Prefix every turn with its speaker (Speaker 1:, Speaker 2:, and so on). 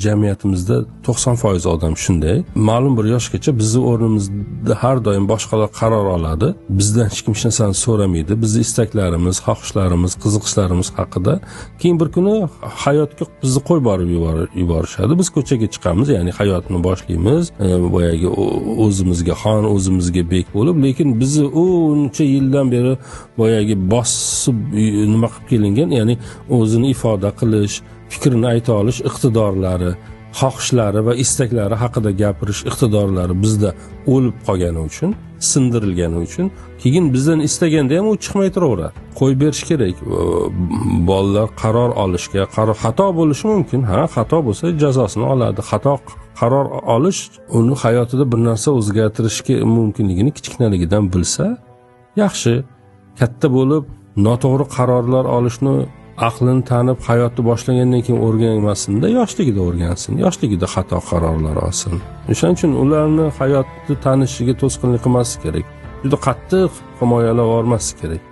Speaker 1: jamiyatimizda 90% odam shunday. Ma'lum bir yoshgacha bizni o'rnimizda har doim boshqalar qaror oladi. Bizdan hech kim hech narsani so'ramaydi. Bizni istaklarimiz, xohishlarimiz, qiziqishlarimiz haqida. Keyin bir kuni hayotga bizni qo'yib borib yuborishadi. Biz ko'chaga chiqamiz, ya'ni hayotni boshlaymiz. Boyagi o'zimizga xon, o'zimizga bek bo'lib, lekin bizni uncha yildan beri boyagi bosib nima qilib kelingan, ya'ni o'zini ifoda qilish, fikrini ayta olish iqtidorlari, xohishlari va istaklari haqida gapirish iqtidorlari bizda o'lib qolgani uchun, sindirilgani uchun, keyin bizdan istaganda ham u chiqmay turaveradi. Qo'yib berish kerak. Bolalar qaror olishga, xato bo'lishi mumkin. Xato bo'lsa jazosini oladi. Qaror olish uni hayotida bir narsa o'zgartirishga mumkinligini kichkinaligidan bilsa, yaxshi. Katta bo'lib noto'g'ri qarorlar olishni aqlini tanib hayotni boshlagandan keyin o'rganmasin-da, yoshligida o'rgansin, yoshligida xato qarorlar olsin. O'shaning uchun ularni hayotni tanishiga to'sqinlik qilmaslik kerak. Juda qattiq himoyalab olmaslik kerak.